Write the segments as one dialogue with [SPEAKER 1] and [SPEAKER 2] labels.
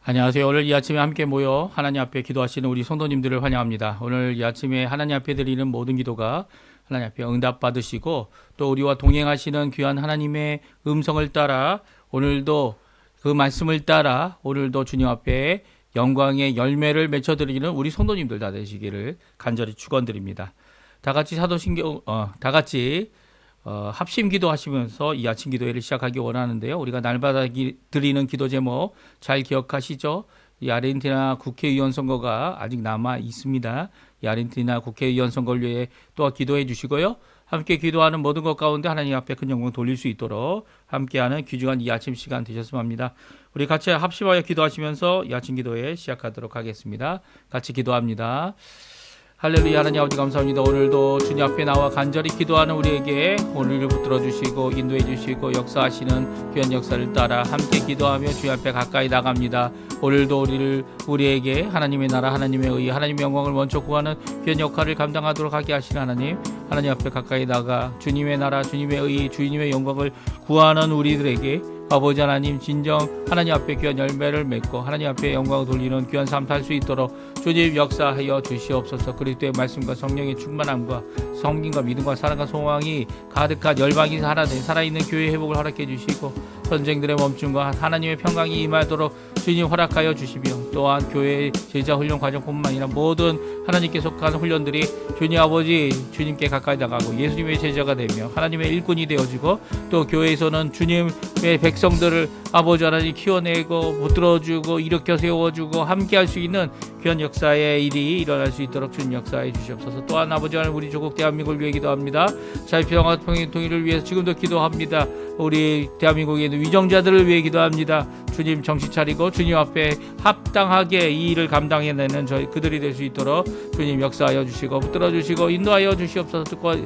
[SPEAKER 1] 안녕하세요. 오늘 이 아침에 함께 모여 하나님 앞에 기도하시는 우리 성도님들을 환영합니다. 오늘 이 아침에 하나님 앞에 드리는 모든 기도가 하나님 앞에 응답받으시고 또 우리와 동행하시는 귀한 하나님의 음성을 따라 오늘도 그 말씀을 따라 오늘도 주님 앞에 영광의 열매를 맺혀드리는 우리 성도님들 다 되시기를 간절히 축원드립니다. 다 같이 합심 기도하시면서 이 아침 기도회를 시작하기 원하는데요. 우리가 날마다 드리는 기도 제목 잘 기억하시죠? 이 아르헨티나 국회의원 선거가 아직 남아 있습니다. 이 아르헨티나 국회의원 선거를 위해 또 기도해 주시고요. 함께 기도하는 모든 것 가운데 하나님 앞에 큰 영광 돌릴 수 있도록 함께하는 귀중한 이 아침 시간 되셨으면 합니다. 우리 같이 합심하여 기도하시면서 이 아침 기도회 시작하도록 하겠습니다. 같이 기도합니다. 할렐루야. 하나님 아버지 감사합니다. 오늘도 주님 앞에 나와 간절히 기도하는 우리에게 오늘을 붙들어 주시고 인도해 주시고 역사하시는 귀한 역사를 따라 함께 기도하며 주님 앞에 가까이 나갑니다. 오늘도 우리에게 하나님의 나라, 하나님의 의, 하나님의 영광을 먼저 구하는 귀한 역할을 감당하도록 하게 하시는 하나님 앞에 가까이 나가 주님의 나라, 주님의 의, 주님의 영광을 구하는 우리들에게 아버지 하나님 진정 하나님 앞에 귀한 열매를 맺고 하나님 앞에 영광을 돌리는 귀한 삶 살 수 있도록 주님 역사하여 주시옵소서. 그리스도의 말씀과 성령의 충만함과 성김과 믿음과 사랑과 소망이 가득한 열방이 살아있는 교회 회복을 허락해 주시고 전쟁들의 멈춤과 하나님의 평강이 임하도록 주님 허락하여 주시며 또한 교회의 제자 훈련 과정뿐만 아니라 모든 하나님께 속한 훈련들이 주님 아버지 주님께 가까이 나가고 예수님의 제자가 되며 하나님의 일꾼이 되어지고 또 교회에서는 주님의 백성들을 아버지 하나님 키워내고 붙들어주고 일으켜 세워주고 함께할 수 있는 귀한 역사의 일이 일어날 수 있도록 주님 역사해 주시옵소서. 또한 아버지 하나님 우리 조국 대한민국을 위해 기도합니다. 자유평화 통일을 위해서 지금도 기도합니다. 우리 대한민국에 있는 위정자들을 위해 기도합니다. 주님 정신 차리고 주님 앞에 합당하게 이 일을 감당해내는 그들이 될 수 있도록 주님 역사하여 주시고 붙들어 주시고 인도하여 주시옵소서.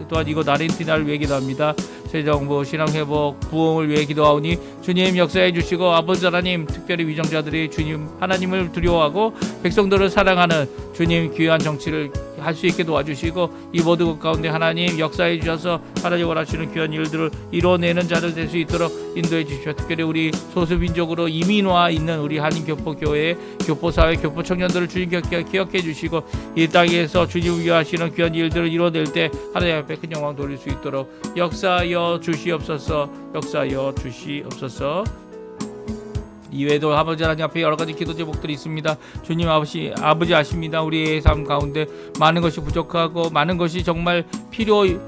[SPEAKER 1] 또한 이곳 아르헨티나를 위해 기도합니다. 새 정부 신앙회복 부흥을 위해 기도하오니 주님 역사해 주시고 아버지 하나님 특별히 위정자들이 주님 하나님을 두려워하고 백성들을 사랑하는 주님 귀한 정치를 할 수 있게 도와주시고 이 모든 것 가운데 하나님 역사해 주셔서 하나님 원하시는 귀한 일들을 이뤄내는 자들 될 수 있도록 인도해 주십시오. 특별히 우리 소수민족으로 이민와 있는 우리 한인교포교회 교포사회 교포 청년들을 주님 기억해 주시고 이 땅에서 주님 위하시는 귀한 일들을 이뤄낼 때 하나님 앞에 큰 영광 돌릴 수 있도록 역사하여 주시옵소서. 역사하여 주시옵소서. 이외에도 아버지 하나님 앞에 여러 가지 기도 제목들이 있습니다. 주님 아버지 아십니다. 우리의 삶 가운데 많은 것이 부족하고 많은 것이 정말 필요한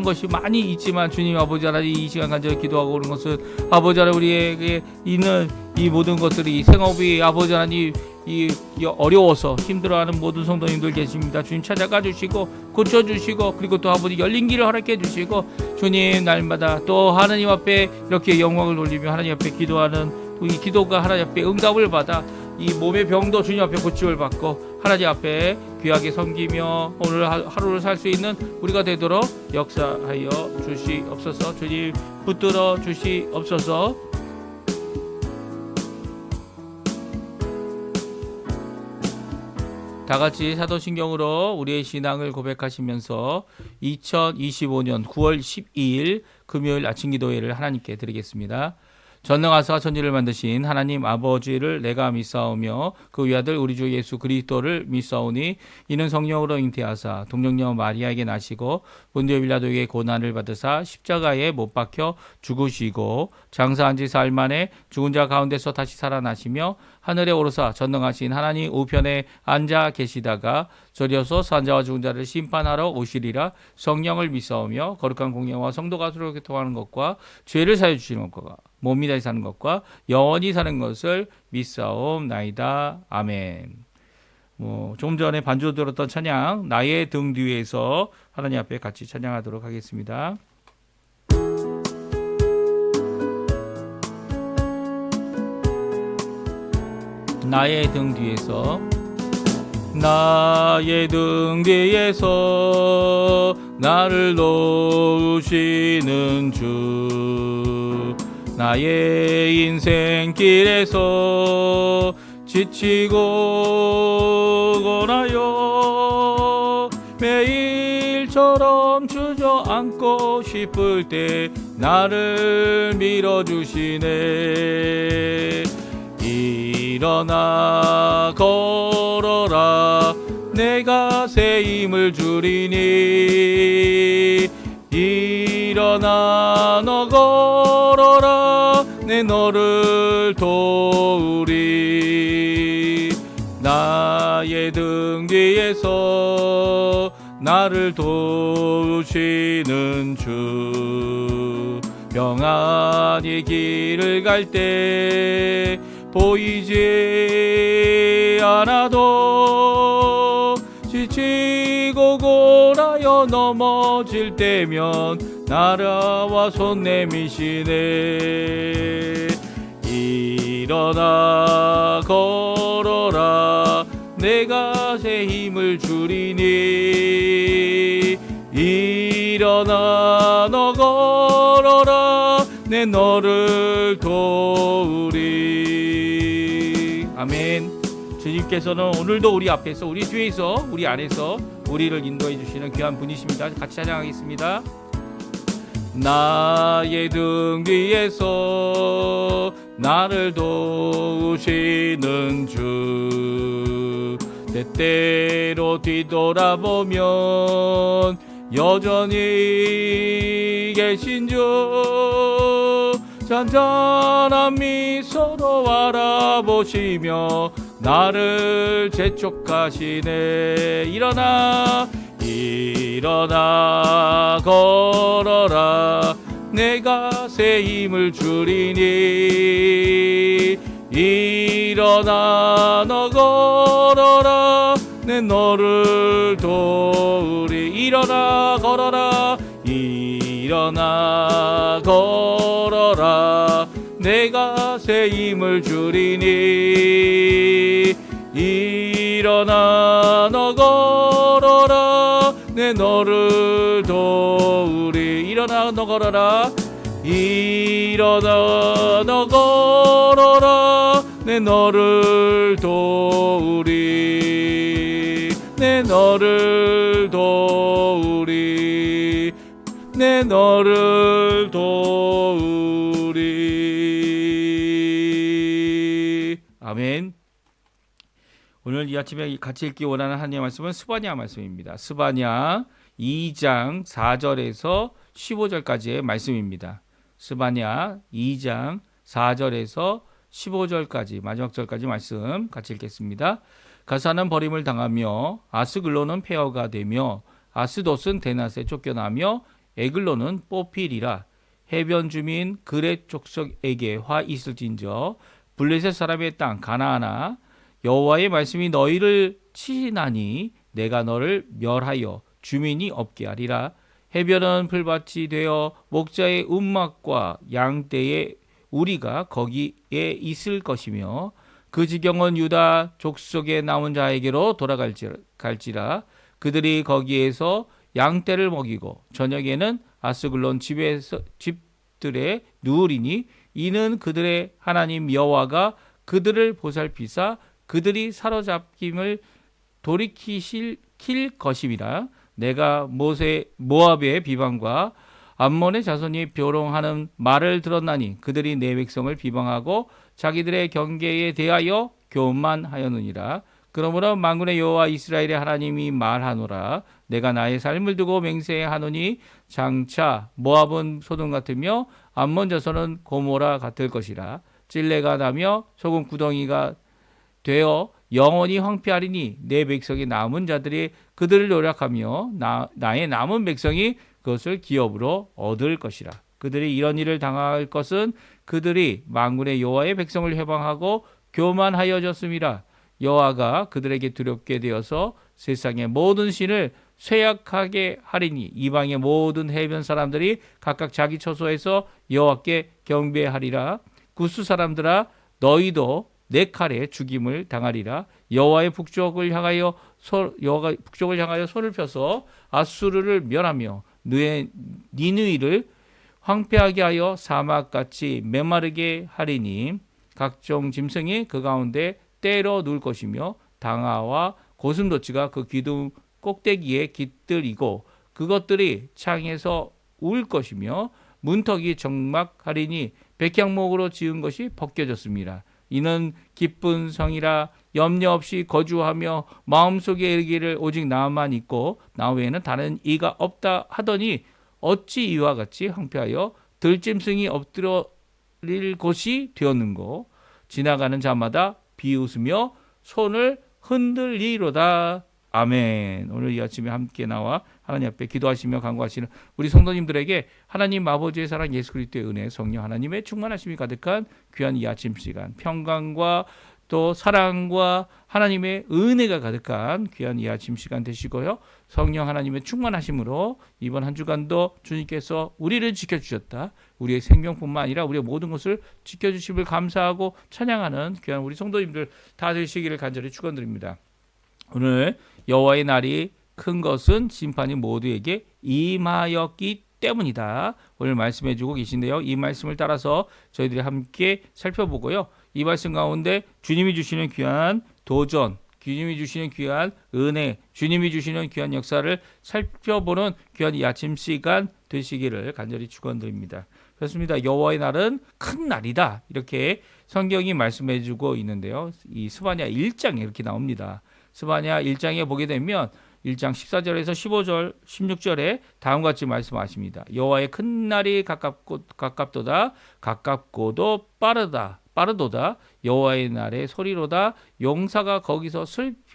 [SPEAKER 1] 것이 많이 있지만 주님 아버지 하나님 이 시간 간절히 기도하고 오는 것은 아버지 하나님 우리에게 있는 이 모든 것들이 생업이 아버지 하나님 이 어려워서 힘들어하는 모든 성도님들 계십니다. 주님 찾아가 주시고 고쳐주시고 그리고 또 아버지 열린 길을 허락해 주시고 주님 날마다 또 하나님 앞에 이렇게 영광을 돌리며 하나님 앞에 기도하는 이 기도가 하나님 앞에 응답을 받아 이 몸의 병도 주님 앞에 고침을 받고 하나님 앞에 귀하게 섬기며 오늘 하루를 살 수 있는 우리가 되도록 역사하여 주시옵소서. 주님 붙들어 주시옵소서. 다 같이 사도신경으로 우리의 신앙을 고백하시면서 2025년 9월 12일 금요일 아침 기도회를 하나님께 드리겠습니다. 전능하사 천지를 만드신 하나님 아버지를 내가 믿사오며 그 위아들 우리 주 예수 그리스도를 믿사오니 이는 성령으로 잉태하사 동정녀 마리아에게 나시고 본디오 빌라도에게 고난을 받으사 십자가에 못 박혀 죽으시고 장사한 지 사흘 만에 죽은 자 가운데서 다시 살아나시며 하늘에 오르사 전능하신 하나님 우편에 앉아 계시다가 저리어서 산자와 죽은 자를 심판하러 오시리라. 성령을 믿사오며 거룩한 공예와 성도가 서로 교통하는 것과 죄를 사해 주시는 것과 몸이 다시 사는 것과 영원히 사는 것을 믿사옵나이다. 아멘. 좀 전에 반주로 들었던 찬양 나의 등 뒤에서 하나님 앞에 같이 찬양하도록 하겠습니다. 나의 등 뒤에서 나의 등 뒤에서 나를 놓으시는 주 나의 인생길에서 지치고 고나요 매일처럼 주저앉고 싶을 때 나를 밀어주시네 일어나 걸어라 내가 새 힘을 주리니 일어나 너 걸어라 내 너를 도우리 나의 등 뒤에서 나를 도우시는 주 평안히 길을 갈 때 보이지 않아도 지치고 골하여 넘어질 때면 나라와 손 내미시네 일어나 걸어라 내가 새 힘을 주리니 일어나 너 걸어라 내 너를 도우리 아멘. 주님께서는 오늘도 우리 앞에서 우리 뒤에서 우리 안에서 우리를 인도해 주시는 귀한 분이십니다. 같이 찬양하겠습니다. 나의 등 뒤에서 나를 도우시는 주 때때로 뒤돌아보면 여전히 계신 주 잔잔한 미소로 바라보시며 나를 재촉하시네 일어나 걸어라 내가 새 힘을 주리니 일어나 너 걸어라 내 너를 도우리 일어나 걸어라 일어나 걸어라 내가 새 힘을 주리니 일어나 너 걸어라 내 너를 도우리 일어나 너 걸어라 일어나 너 걸어라 내 너를 도우리 내 너를 도우리 내 너를 도우리 아멘. 오늘 이 아침에 같이 읽기 원하는 하나님의 말씀은 스바냐 말씀입니다. 스바냐 2장 4절에서 15절까지의 말씀입니다. 스바냐 2장 4절에서 15절까지 마지막 절까지 말씀 같이 읽겠습니다. 가사는 버림을 당하며 아스글론은 폐허가 되며 아스돗은 데낫에 쫓겨나며 에글론은 뽑히리라. 해변 주민 그렛 족속에게 화 있을진저 블레셋 사람의 땅 가나안아 여호와의 말씀이 너희를 치시나니 내가 너를 멸하여 주민이 없게 하리라. 해변은 풀밭이 되어 목자의 움막과 양떼의 우리가 거기에 있을 것이며 그 지경은 유다 족속의 남은 자에게로 돌아갈지라. 그들이 거기에서 양떼를 먹이고 저녁에는 아스글론 집들에 누우리니 이는 그들의 하나님 여호와가 그들을 보살피사 그들이 사로잡힘을 돌이킬 것임이라. 내가 모압의 비방과 암몬의 자손이 벼롱하는 말을 들었나니 그들이 내 백성을 비방하고 자기들의 경계에 대하여 교만하였느니라. 그러므로 만군의 여호와 이스라엘의 하나님이 말하노라. 내가 나의 삶을 두고 맹세하노니 장차 모압은 소돔 같으며 암몬 자손은 고모라 같을 것이라. 찔레가 나며 소금 구덩이가 되어 영원히 황폐하리니 내 백성이 남은 자들이 그들을 노력하며 나의 남은 백성이 그것을 기업으로 얻을 것이라. 그들이 이런 일을 당할 것은 그들이 만군의 여호와의 백성을 해방하고 교만하여졌음이라. 여호와가 그들에게 두렵게 되어서 세상의 모든 신을 쇠약하게 하리니 이방의 모든 해변 사람들이 각각 자기 처소에서 여호와께 경배하리라. 구스 사람들아 너희도 내 칼에 죽임을 당하리라. 여호와가 북쪽을 향하여 손을 펴서 아수르를 멸하며 니느이를 황폐하게 하여 사막같이 메마르게 하리니 각종 짐승이 그 가운데 때려 누울 것이며 당아와 고슴도치가 그 기둥 꼭대기에 깃들이고 그것들이 창에서 울 것이며 문턱이 적막하리니 백향목으로 지은 것이 벗겨졌습니다. 이는 기쁜 성이라 염려 없이 거주하며 마음속에 이르기를 오직 나만 있고 나 외에는 다른 이가 없다 하더니 어찌 이와 같이 황폐하여 들짐승이 엎드릴 곳이 되었는고 지나가는 자마다 비웃으며 손을 흔들리로다. 아멘. 오늘 이 아침에 함께 나와 하나님 앞에 기도하시며 간구하시는 우리 성도님들에게 하나님 아버지의 사랑, 예수 그리스도의 은혜, 성령 하나님의 충만하심이 가득한 귀한 이 아침 시간, 평강과 또 사랑과 하나님의 은혜가 가득한 귀한 이 아침 시간 되시고요. 성령 하나님의 충만하심으로 이번 한 주간도 주님께서 우리를 지켜주셨다. 우리의 생명뿐만 아니라 우리의 모든 것을 지켜주심을 감사하고 찬양하는 귀한 우리 성도님들 다 되시기를 간절히 축원드립니다. 오늘 여호와의 날이 큰 것은 심판이 모두에게 임하였기 때문이다. 오늘 말씀해 주고 계신데요. 이 말씀을 따라서 저희들이 함께 살펴보고요. 이 말씀 가운데 주님이 주시는 귀한 도전, 주님이 주시는 귀한 은혜, 주님이 주시는 귀한 역사를 살펴보는 귀한 이 아침 시간 되시기를 간절히 축원드립니다. 그렇습니다. 여호와의 날은 큰 날이다. 이렇게 성경이 말씀해 주고 있는데요. 이 스바냐 1장에 이렇게 나옵니다. 스바냐 1장에 보게 되면 1장 14절에서 15절, 16절에 다음과 같이 말씀하십니다. 여호와의 큰 날이 가깝도다. 가깝고도 빠르도다. 여호와의 날의 소리로다. 용사가 거기서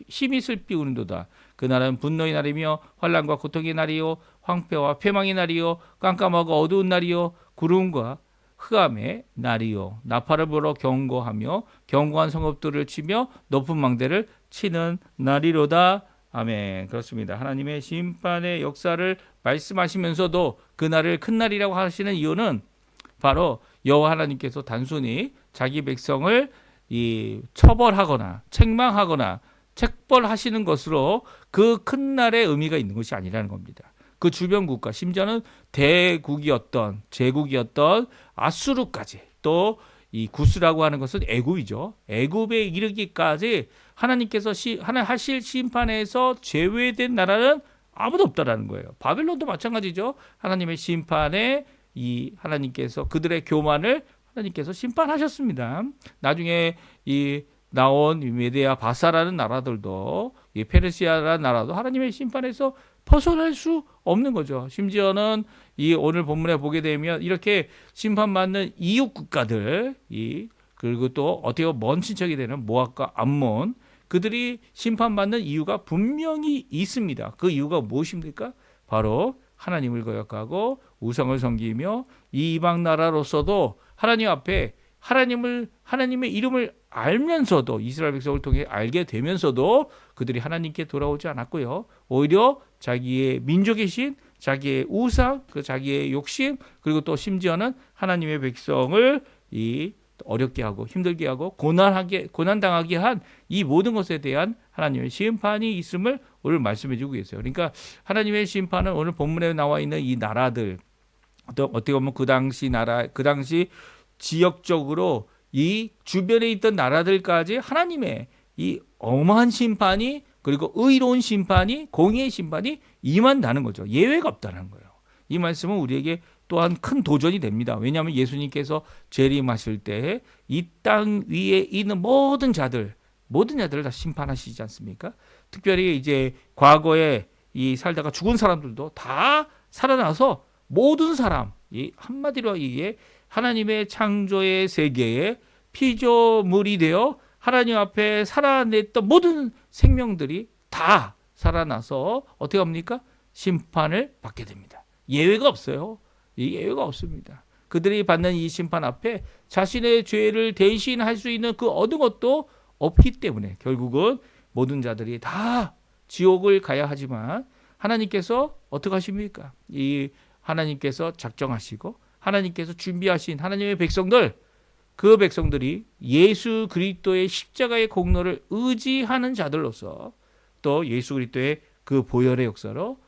[SPEAKER 1] 심히 슬피 우는도다. 그날은 분노의 날이며 환난과 고통의 날이요 황폐와 패망의 날이요 깜깜하고 어두운 날이요 구름과 흑암의 날이요 나팔을 불어 경고하며 견고한 성읍들을 치며 높은 망대를 치는 날이로다. 아멘. 그렇습니다. 하나님의 심판의 역사를 말씀하시면서도 그날을 큰 날이라고 하시는 이유는 바로 여호와 하나님께서 단순히 자기 백성을 처벌하거나 책망하거나 책벌하시는 것으로 그 큰 날의 의미가 있는 것이 아니라는 겁니다. 그 주변 국가, 심지어는 대국이었던 제국이었던 아수르까지, 또 이 구스라고 하는 것은 애굽이죠. 애굽에 이르기까지 하나님께서 하실 심판에서 제외된 나라는 아무도 없다라는 거예요. 바벨론도 마찬가지죠. 하나님의 심판에 하나님께서 그들의 교만을 하나님께서 심판하셨습니다. 나중에 나온 메데아 바사라는 나라들도 페르시아라는 나라도 하나님의 심판에서 벗어날 수 없는 거죠. 심지어는 오늘 본문에 보게 되면 이렇게 심판받는 이웃 국가들, 그리고 또 어떻게 먼 친척이 되는 모압과 암몬, 그들이 심판받는 이유가 분명히 있습니다. 그 이유가 무엇입니까? 바로 하나님을 거역하고 우상을 섬기며 이 이방 나라로서도 하나님 앞에 하나님의 이름을 알면서도 이스라엘 백성을 통해 알게 되면서도 그들이 하나님께 돌아오지 않았고요. 오히려 자기의 민족의 신, 자기의 우상, 자기의 욕심, 그리고 또 심지어는 하나님의 백성을 어렵게 하고 힘들게 하고 고난당하게 한 이 모든 것에 대한 하나님의 심판이 있음을 오늘 말씀해 주고 계세요. 그러니까 하나님의 심판은 오늘 본문에 나와 있는 이 나라들, 어떻게 보면 그 당시 지역적으로 이 주변에 있던 나라들까지 하나님의 이 엄한 심판이, 그리고 의로운 심판이, 공의의 심판이 임한다는 거죠. 예외가 없다는 거예요. 이 말씀은 우리에게 또한 큰 도전이 됩니다. 왜냐하면 예수님께서 재림하실 때 이 땅 위에 있는 모든 자들을 다 심판하시지 않습니까? 특별히 이제 과거에 살다가 죽은 사람들도 다 살아나서 모든 사람, 한마디로 이게 하나님의 창조의 세계에 피조물이 되어 하나님 앞에 살아냈던 모든 생명들이 다 살아나서 어떻게 합니까? 심판을 받게 됩니다. 예외가 없어요. 예외가 없습니다. 그들이 받는 이 심판 앞에 자신의 죄를 대신할 수 있는 그 어느 것도 없기 때문에 결국은 모든 자들이 다 지옥을 가야 하지만 하나님께서 어떻게 하십니까? 하나님께서 작정하시고 하나님께서 준비하신 하나님의 백성들, 그 백성들이 예수 그리스도의 십자가의 공로를 의지하는 자들로서 또 예수 그리스도의 그 보혈의 역사로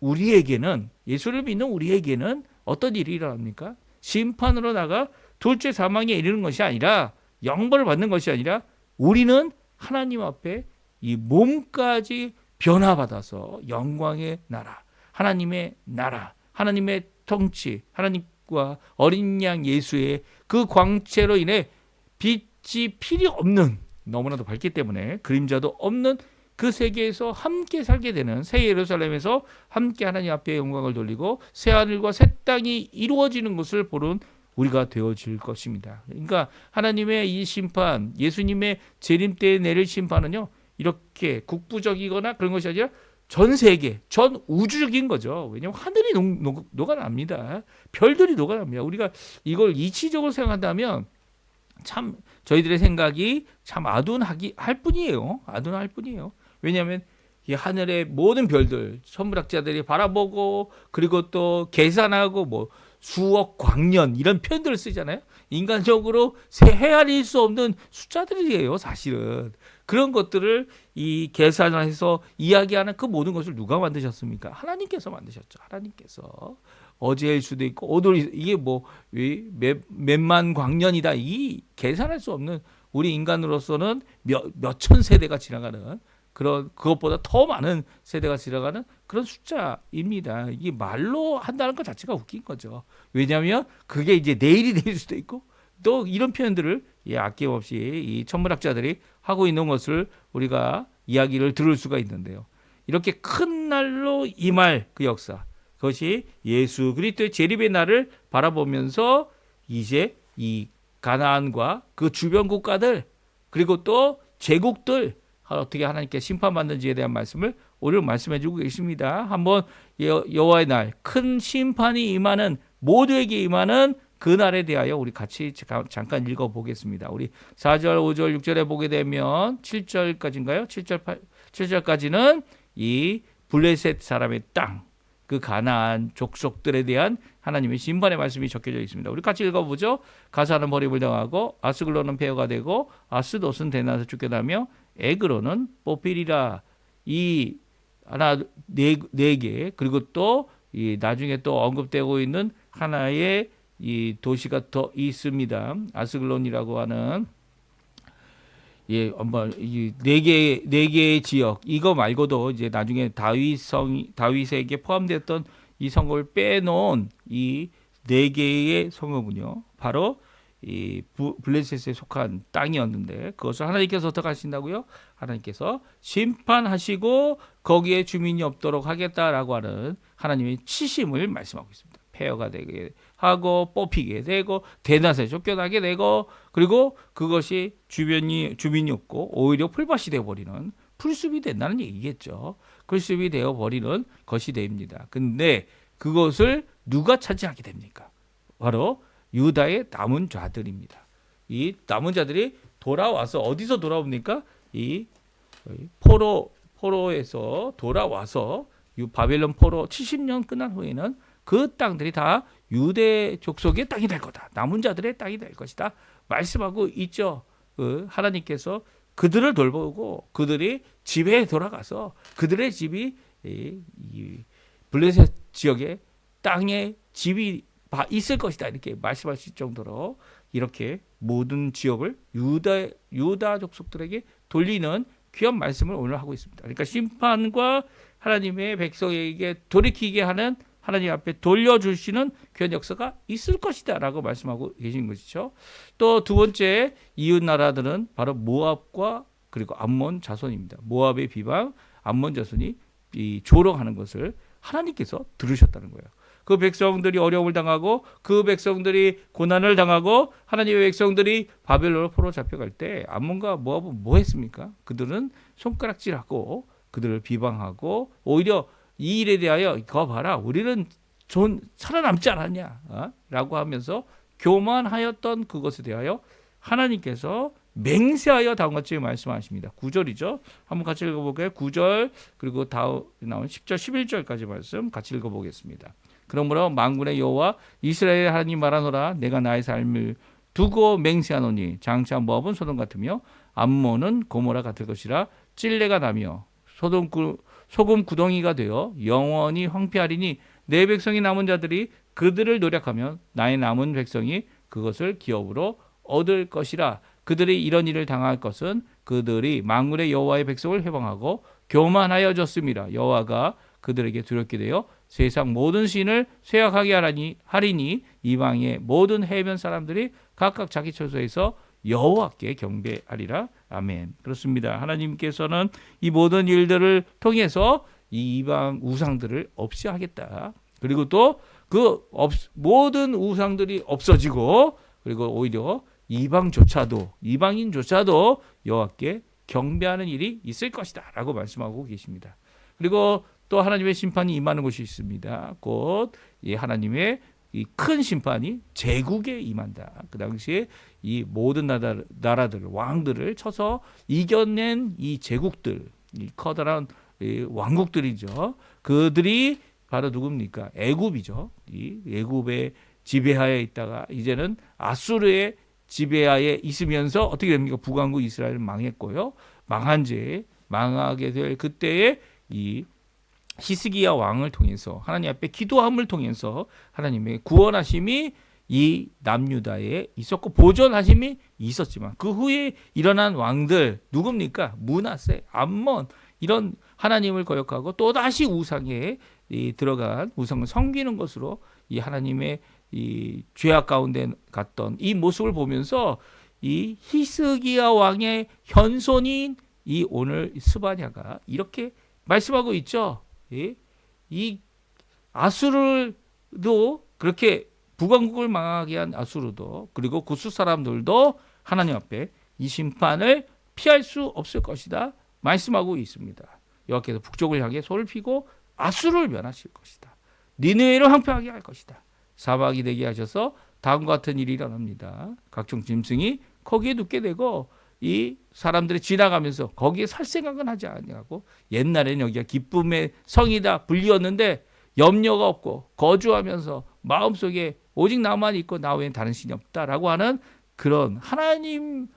[SPEAKER 1] 우리에게는, 예수를 믿는 우리에게는 어떤 일이 일어납니까? 심판으로 나가 둘째 사망에 이르는 것이 아니라, 영벌을 받는 것이 아니라 우리는 하나님 앞에 이 몸까지 변화받아서 영광의 나라, 하나님의 나라, 하나님의 통치, 하나님과 어린 양 예수의 그 광채로 인해 빛 빛이 필요 없는, 너무나도 밝기 때문에 그림자도 없는 그 세계에서 함께 살게 되는 새 예루살렘에서 함께 하나님 앞에 영광을 돌리고 새 하늘과 새 땅이 이루어지는 것을 보는 우리가 되어질 것입니다. 그러니까 하나님의 이 심판, 예수님의 재림 때에 내릴 심판은요, 이렇게 국부적이거나 그런 것이 아니라 전 세계, 전 우주적인 거죠. 왜냐하면 하늘이 녹아납니다. 별들이 녹아납니다. 우리가 이걸 이치적으로 생각한다면 참 저희들의 생각이 참 아둔할 뿐이에요. 아둔할 뿐이에요. 왜냐하면 이 하늘의 모든 별들, 천문학자들이 바라보고 그리고 또 계산하고 뭐 수억 광년 이런 표현들을 쓰잖아요. 인간적으로 헤아릴 수 없는 숫자들이에요, 사실은. 그런 것들을 이 계산을 해서 이야기하는 그 모든 것을 누가 만드셨습니까? 하나님께서 만드셨죠. 하나님께서. 어제일 수도 있고 오늘 이게 뭐 몇만 광년이다. 이 계산할 수 없는, 우리 인간으로서는 몇천 세대가 지나가는 그런, 그것보다 더 많은 세대가 지나가는 그런 숫자입니다. 이게 말로 한다는 것 자체가 웃긴 거죠. 왜냐하면 그게 이제 내일이 될 수도 있고 또 이런 표현들을 아낌없이 이 천문학자들이 하고 있는 것을 우리가 이야기를 들을 수가 있는데요. 이렇게 큰 날로 임할 그 역사, 그것이 예수 그리스도의 재림의 날을 바라보면서 이제 이 가나안과 그 주변 국가들 그리고 또 제국들 어떻게 하나님께 심판받는지에 대한 말씀을 오늘 말씀해 주고 계십니다. 한번 여호와의 날, 큰 심판이 임하는, 모두에게 임하는 그 날에 대하여 우리 같이 잠깐 읽어보겠습니다. 우리 4절, 5절, 6절에 보게 되면 7절까지인가요? 7절까지는 이 블레셋 사람의 땅, 그 가나안 족속들에 대한 하나님의 심판의 말씀이 적혀져 있습니다. 우리 같이 읽어보죠. 가사는 버림을 당하고 아스글론은 폐허가 되고 아스돗은 대낮에 쫓겨나며 에그로는 뽑히리라. 이 하나 네 개, 그리고 또 이 나중에 또 언급되고 있는 하나의 이 도시가 더 있습니다. 아스글론이라고 하는 네 개의 지역, 이거 말고도 이제 나중에 다윗에게 포함됐던 이 성읍을 빼놓은 이 네 개의 성읍은요, 바로 이 블레셋에 속한 땅이었는데 그것을 하나님께서 어떻게 하신다고요? 하나님께서 심판하시고 거기에 주민이 없도록 하겠다라고 하는 하나님의 치심을 말씀하고 있습니다. 폐허가 되게 하고 뽑히게 되고 대낮에 쫓겨나게 되고, 그리고 그것이 주민이 없고 오히려 풀밭이 되어버리는, 풀숲이 된다는 얘기겠죠. 풀숲이 되어버리는 것이 됩니다. 근데 그것을 누가 차지하게 됩니까? 바로 유다의 남은 자들입니다. 이 남은 자들이 돌아와서, 어디서 돌아옵니까? 이 포로에서 돌아와서 바벨론 포로 70년 끝난 후에는 그 땅들이 다 유대 족속의 땅이 될 거다. 남은 자들의 땅이 될 것이다. 말씀하고 있죠. 하나님께서 그들을 돌보고 그들이 집에 돌아가서 그들의 집이 이 블레셋 지역의 땅에 집이 있을 것이다. 이렇게 말씀하실 정도로 이렇게 모든 지역을 유다 족속들에게 돌리는 귀한 말씀을 오늘 하고 있습니다. 그러니까 심판과 하나님의 백성에게 돌이키게 하는, 하나님 앞에 돌려주시는 귀한 역사가 있을 것이다 라고 말씀하고 계신 것이죠. 또 두 번째 이웃 나라들은 바로 모압과 그리고 암몬 자손입니다. 모압의 비방, 암몬 자손이 이 조롱하는 것을 하나님께서 들으셨다는 거예요. 그 백성들이 어려움을 당하고 그 백성들이 고난을 당하고 하나님의 백성들이 바벨론으로 포로 잡혀갈 때 암몬과 모압은 뭐 했습니까? 그들은 손가락질하고 그들을 비방하고 오히려 이 일에 대하여 거 봐라, 우리는 살아남지 않았냐 라고 하면서 교만하였던 그것에 대하여 하나님께서 맹세하여 다음과 같이 말씀하십니다. 9절이죠. 한번 같이 읽어볼까요? 9절 그리고 다음 나온 10절 11절까지 말씀 같이 읽어보겠습니다. 그러므로 만군의 여호와 이스라엘 하나님 말하노라, 내가 나의 삶을 두고 맹세하노니 장차 모압은 소돔 같으며 암몬은 고모라 같을 것이라. 찔레가 나며 소금 구덩이가 되어 영원히 황폐하리니 내 백성이 남은 자들이 그들을 노력하면 나의 남은 백성이 그것을 기업으로 얻을 것이라. 그들이 이런 일을 당할 것은 그들이 만군의 여호와의 백성을 해방하고 교만하여졌습니다. 여호와가 그들에게 두렵게 되어 세상 모든 신을 쇠약하게 하리니 이방의 모든 해변 사람들이 각각 자기 처소에서 여호와께 경배하리라. 아멘. 그렇습니다. 하나님께서는 이 모든 일들을 통해서 이 이방 우상들을 없이 하겠다. 그리고 또 그 모든 우상들이 없어지고, 그리고 오히려 이방인조차도 여호와께 경배하는 일이 있을 것이다 라고 말씀하고 계십니다. 그리고 또 하나님의 심판이 임하는 곳이 있습니다. 곧 이 하나님의 이 큰 심판이 제국에 임한다. 그 당시에 이 모든 나라들 왕들을 쳐서 이겨낸 이 제국들, 이 커다란 이 왕국들이죠. 그들이 바로 누굽니까? 애굽이죠. 이 애굽의 지배하에 있다가 이제는 아수르의 지배하에 있으면서 어떻게 됩니까? 북왕국 이스라엘은 망했고요. 망하게 될 그때에 이 히스기야 왕을 통해서 하나님 앞에 기도함을 통해서 하나님의 구원하심이 이 남유다에 있었고 보존하심이 있었지만, 그 후에 일어난 왕들 누굽니까? 므낫세, 암몬, 이런 하나님을 거역하고 또다시 우상에 들어간 우상을 섬기는 것으로 이 하나님의 이 죄악 가운데 갔던 이 모습을 보면서 이 히스기야 왕의 현손인 이 오늘 스바냐가 이렇게 말씀하고 있죠. 이 아수르도, 그렇게 북왕국을 망하게 한 아수르도, 그리고 구스 사람들도 하나님 앞에 이 심판을 피할 수 없을 것이다 말씀하고 있습니다. 여호와께서 북쪽을 향해 소를 피고 아수르를 멸하실 것이다. 니느웨를 황폐하게 할 것이다. 사막이 되게 하셔서 다음과 같은 일이 일어납니다. 각종 짐승이 거기에 눕게 되고 이 사람들이 지나가면서 거기에 살 생각은 하지 아니하고, 옛날에는 여기가 기쁨의 성이다 불리었는데 염려가 없고 거주하면서 마음속에 오직 나만 있고 나 외엔 다른 신이 없다라고 하는 그런 하나님격으로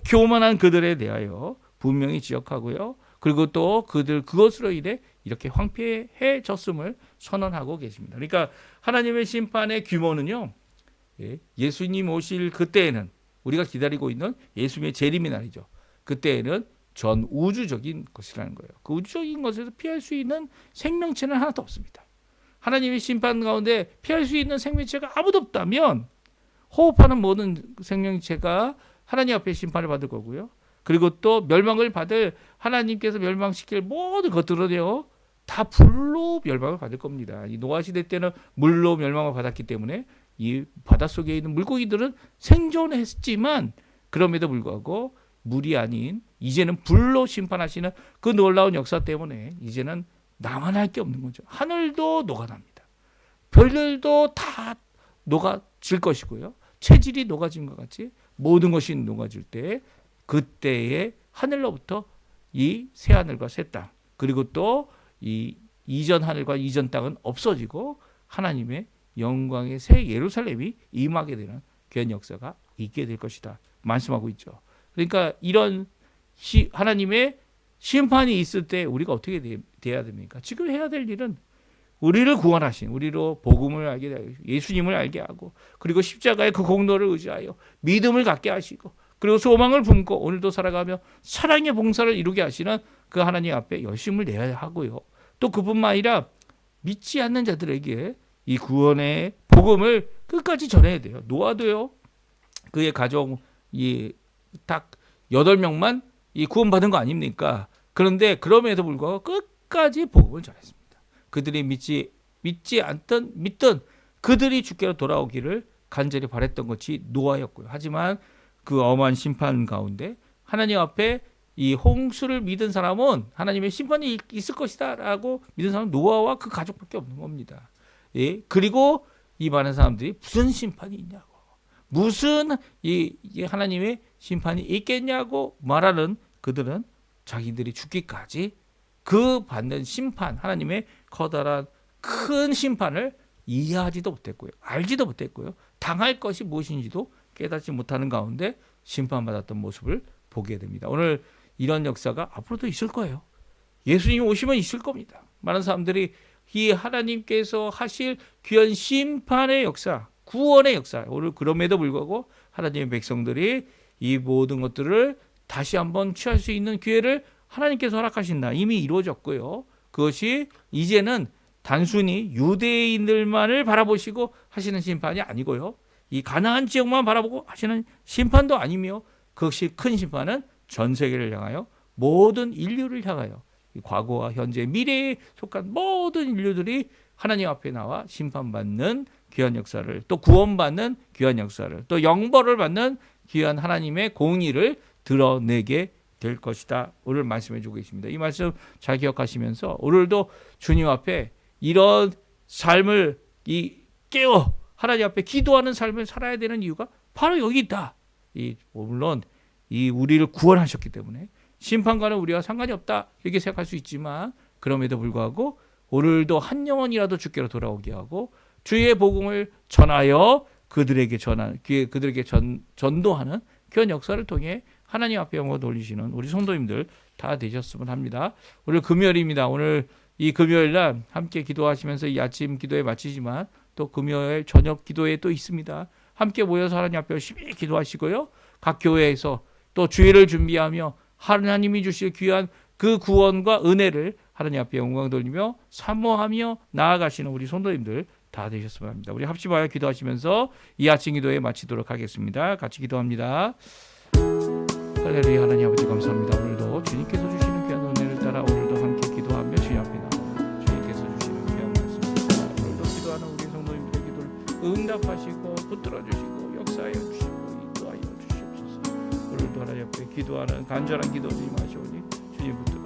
[SPEAKER 1] 교만한 그들에 대하여 분명히 지적하고요. 그리고 또 그것으로 인해 이렇게 황폐해졌음을 선언하고 계십니다. 그러니까 하나님의 심판의 규모는요, 예수님 오실 그때에는, 우리가 기다리고 있는 예수님의 재림의 날이죠. 그때에는 전 우주적인 것이라는 거예요. 그 우주적인 것에서 피할 수 있는 생명체는 하나도 없습니다. 하나님의 심판 가운데 피할 수 있는 생명체가 아무도 없다면 호흡하는 모든 생명체가 하나님 앞에 심판을 받을 거고요. 그리고 또 멸망을 받을, 하나님께서 멸망시킬 모든 것들은요 다 불로 멸망을 받을 겁니다. 이 노아 시대 때는 물로 멸망을 받았기 때문에 이 바닷속에 있는 물고기들은 생존했지만, 그럼에도 불구하고 물이 아닌 이제는 불로 심판하시는 그 놀라운 역사 때문에 이제는 나만 할 게 없는 거죠. 하늘도 녹아납니다. 별들도 다 녹아질 것이고요. 체질이 녹아진 것 같이 모든 것이 녹아질 때, 그때에 하늘로부터 이 새하늘과 새 땅, 그리고 또 이 이전 하늘과 이전 땅은 없어지고 하나님의 영광의 새 예루살렘이 임하게 되는 귀한 역사가 있게 될 것이다 말씀하고 있죠. 그러니까 이런 하나님의 심판이 있을 때 우리가 어떻게 돼야 됩니까? 지금 해야 될 일은 우리를 구원하신, 우리로 복음을 알게 하고 예수님을 알게 하고, 그리고 십자가의 그 공로를 의지하여 믿음을 갖게 하시고, 그리고 소망을 품고 오늘도 살아가며 사랑의 봉사를 이루게 하시는 그 하나님 앞에 열심을 내야 하고요. 또 그뿐만 아니라 믿지 않는 자들에게 이 구원의 복음을 끝까지 전해야 돼요. 노아도요, 그의 가정 딱 8명만 이 구원받은 거 아닙니까? 그런데 그럼에도 불구하고 끝까지 복음을 전했습니다. 그들이 믿든 그들이 주께로 돌아오기를 간절히 바랬던 것이 노아였고요. 하지만 그 엄한 심판 가운데 하나님 앞에 이 홍수를 믿은 사람은 하나님의 심판이 있을 것이다 라고 믿은 사람은 노아와 그 가족밖에 없는 겁니다. 그리고 이 많은 사람들이 무슨 심판이 있냐고, 무슨 이 하나님의 심판이 있겠냐고 말하는 그들은 자기들이 죽기까지 그 받는 심판, 하나님의 커다란 큰 심판을 이해하지도 못했고요, 알지도 못했고요, 당할 것이 무엇인지도 깨닫지 못하는 가운데 심판받았던 모습을 보게 됩니다. 오늘 이런 역사가 앞으로도 있을 거예요. 예수님 오시면 있을 겁니다. 많은 사람들이 이 하나님께서 하실 귀한 심판의 역사, 구원의 역사, 오늘 그럼에도 불구하고 하나님의 백성들이 이 모든 것들을 다시 한번 취할 수 있는 기회를 하나님께서 허락하신다. 이미 이루어졌고요. 그것이 이제는 단순히 유대인들만을 바라보시고 하시는 심판이 아니고요, 이 가나안 지역만 바라보고 하시는 심판도 아니며 그것이 큰 심판은 전 세계를 향하여 모든 인류를 향하여 이 과거와 현재 미래에 속한 모든 인류들이 하나님 앞에 나와 심판받는 귀한 역사를, 또 구원받는 귀한 역사를, 또 영벌을 받는 귀한 하나님의 공의를 드러내게 될 것이다. 오늘 말씀해 주고 계십니다. 이 말씀 잘 기억하시면서 오늘도 주님 앞에 이런 삶을 깨어 하나님 앞에 기도하는 삶을 살아야 되는 이유가 바로 여기 있다. 물론 우리를 구원하셨기 때문에 심판과는 우리가 상관이 없다 이렇게 생각할 수 있지만, 그럼에도 불구하고 오늘도 한 영혼이라도 주께로 돌아오게 하고 주의 복음을 전하여 그들에게 전도하는 그런 역사를 통해 하나님 앞에 영광을 돌리시는 우리 성도님들 다 되셨으면 합니다. 오늘 금요일입니다. 오늘 이 금요일 날 함께 기도하시면서 이 아침 기도에 마치지만 또 금요일 저녁 기도에 또 있습니다. 함께 모여서 하나님 앞에 열심히 기도하시고요. 각 교회에서 또 주일을 준비하며 하나님이 주실 귀한 그 구원과 은혜를 하나님 앞에 영광 돌리며 사모하며 나아가시는 우리 성도님들 다 되셨으면 합니다. 우리 합심하여 기도하시면서 이 아침 기도에 마치도록 하겠습니다. 같이 기도합니다. 할렐루야. 하나님 아버지 감사합니다. 오늘도 주님께서 주시는 귀한 은혜를 따라 오늘도 함께 기도하며 주님 앞에 나와 주님께서 주시는 귀한 말씀입니다. 오늘도 기도하는 우리 성도님들의 기도를 응답하시고 붙들어 주시고 역사하여 주시고 인도하여 주시옵소서. 오늘도 하나님 앞에 기도하는 간절한 기도 주님 하시오니 주님 붙들어